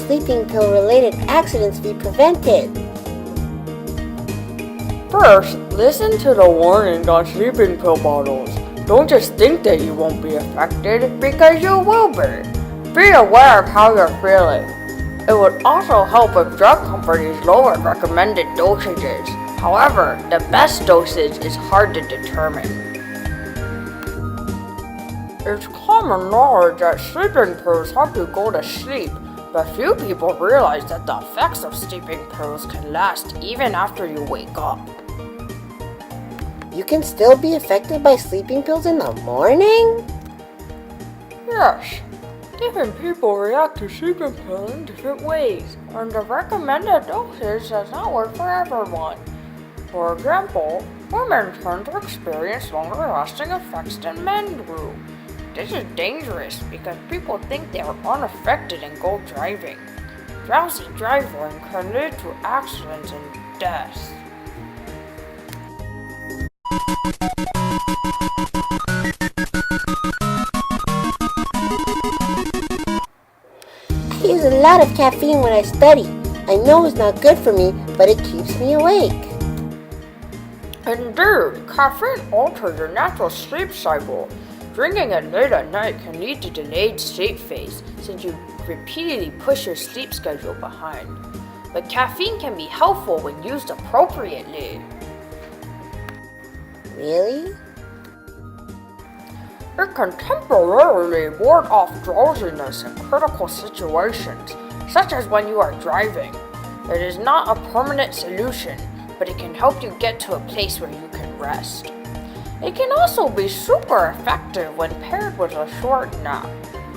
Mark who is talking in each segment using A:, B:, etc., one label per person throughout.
A: sleeping pill-related accidents be prevented?
B: First, listen to the warnings on sleeping pill bottles. Don't just think that you won't be affected, because you will be. Be aware of how you're feeling. It would also help if drug companies lower recommended dosages. However, the best dosage is hard to determine. It's common knowledge that sleeping pills help you go to sleep, but few people realize that the effects of sleeping pills can last even after you wake up.
A: You can still be affected by sleeping pills in the morning?
B: Yes. Different people react to sleeping pills in different ways, and the recommended dosage does not work for everyone. For example, women tend to experience longer-lasting effects than men do. This is dangerous because people think they are unaffected and go driving. Drowsy driving can lead to accidents and deaths.
A: I use a lot of caffeine when I study. I know it's not good for me, but it keeps me awake.
B: Indeed, caffeine alters your natural sleep cycle. Drinking it late at night can lead to delayed sleep phase since you repeatedly push your sleep schedule behind. But caffeine can be helpful when used appropriately.
A: Really?
B: It can temporarily ward off drowsiness in critical situations, such as when you are driving. It is not a permanent solution, but it can help you get to a place where you can rest. It can also be super effective when paired with a short nap.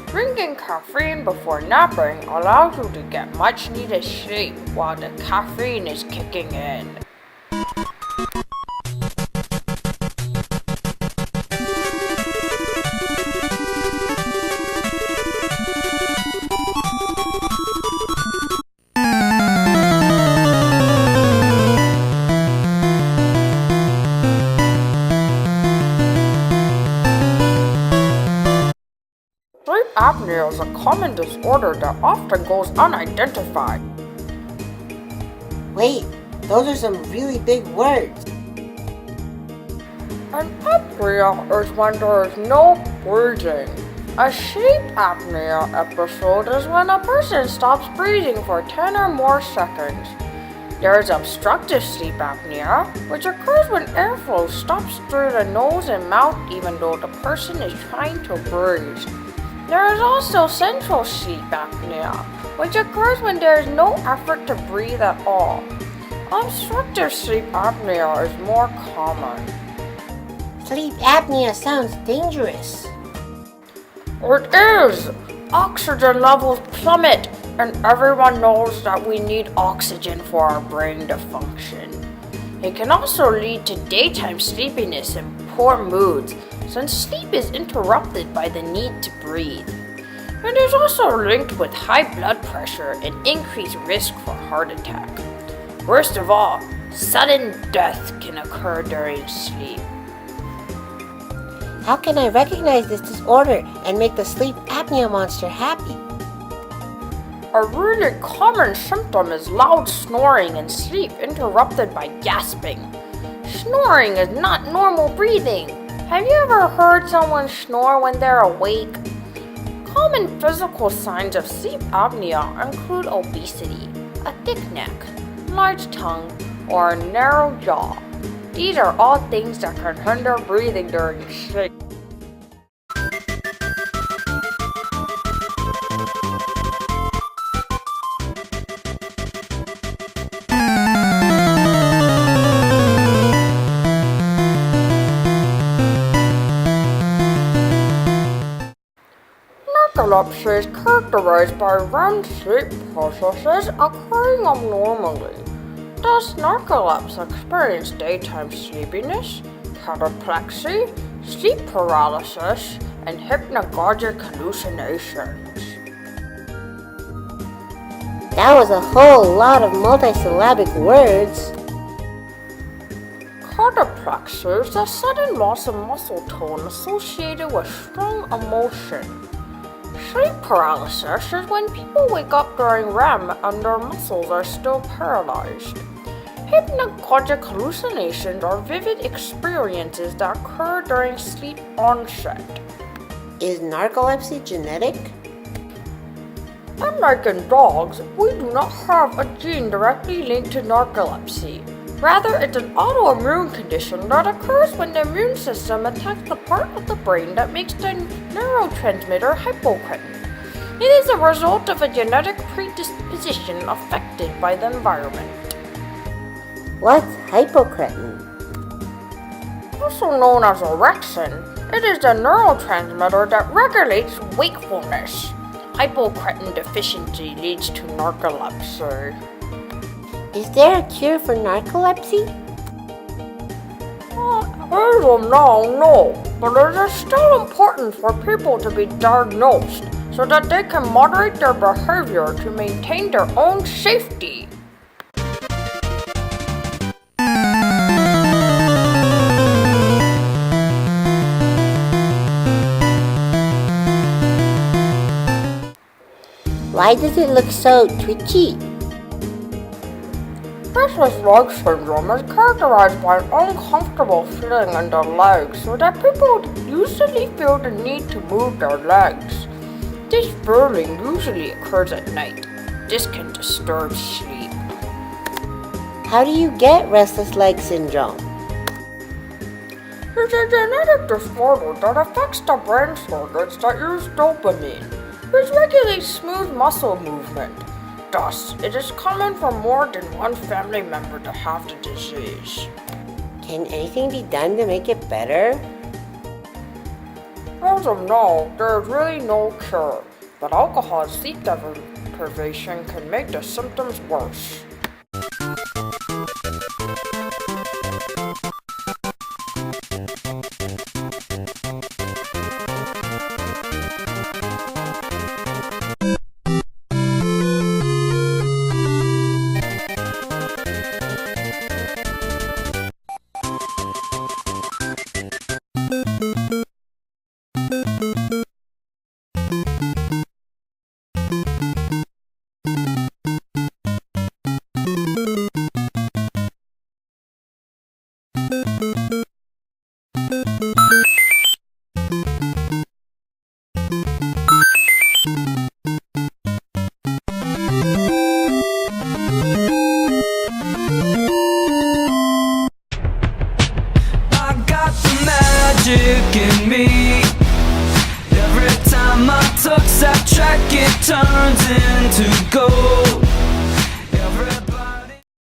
B: Drinking caffeine before napping allows you to get much needed sleep while the caffeine is kicking in. Sleep apnea is a common disorder that often goes unidentified.
A: Wait, those are some really big words.
B: An apnea is when there is no breathing. A sleep apnea episode is when a person stops breathing for 10 or more seconds. There is obstructive sleep apnea, which occurs when airflow stops through the nose and mouth even though the person is trying to breathe. There is also central sleep apnea, which occurs when there is no effort to breathe at all. Obstructive sleep apnea is more common.
A: Sleep apnea sounds dangerous.
B: It is! Oxygen levels plummet, and everyone knows that we need oxygen for our brain to function. It can also lead to daytime sleepiness and poor moods, since sleep is interrupted by the need to breathe. It is also linked with high blood pressure and increased risk for heart attack. Worst of all, sudden death can occur during sleep.
A: How can I recognize this disorder and make the sleep apnea monster happy?
B: A really common symptom is loud snoring and sleep interrupted by gasping. Snoring is not normal breathing. Have you ever heard someone snore when they're awake? Common physical signs of sleep apnea include obesity, a thick neck, large tongue, or a narrow jaw. These are all things that can hinder breathing during sleep. Narcolepsy is characterized by REM sleep processes occurring abnormally. Thus, narcolepts experience daytime sleepiness, cataplexy, sleep paralysis, and hypnagogic hallucinations.
A: That was a whole lot of multisyllabic words.
B: Cataplexy is the sudden loss of muscle tone associated with strong emotion. Sleep paralysis is when people wake up during REM and their muscles are still paralyzed. Hypnagogic hallucinations are vivid experiences that occur during sleep onset.
A: Is narcolepsy genetic?
B: Unlike in dogs, we do not have a gene directly linked to narcolepsy. Rather, it's an autoimmune condition that occurs when the immune system attacks the part of the brain that makes the neurotransmitter hypocretin. It is a result of a genetic predisposition affected by the environment.
A: What's hypocretin?
B: Also known as orexin, it is the neurotransmitter that regulates wakefulness. Hypocretin deficiency leads to narcolepsy.
A: Is there a cure for narcolepsy?
B: As of now, no, but it is still important for people to be diagnosed so that they can moderate their behavior to maintain their own safety.
A: Why does it look so twitchy?
B: Restless leg syndrome is characterized by an uncomfortable feeling in the legs so that people usually feel the need to move their legs. This feeling usually occurs at night. This can disturb sleep.
A: How do you get restless leg syndrome?
B: It's a genetic disorder that affects the brain circuits that use dopamine, which regulates smooth muscle movement. Thus, it is common for more than one family member to have the disease.
A: Can anything be done to make it better?
B: As of now, there is really no cure, but alcohol and sleep deprivation can make the symptoms worse.
C: In me, every time I talk that track, it turns in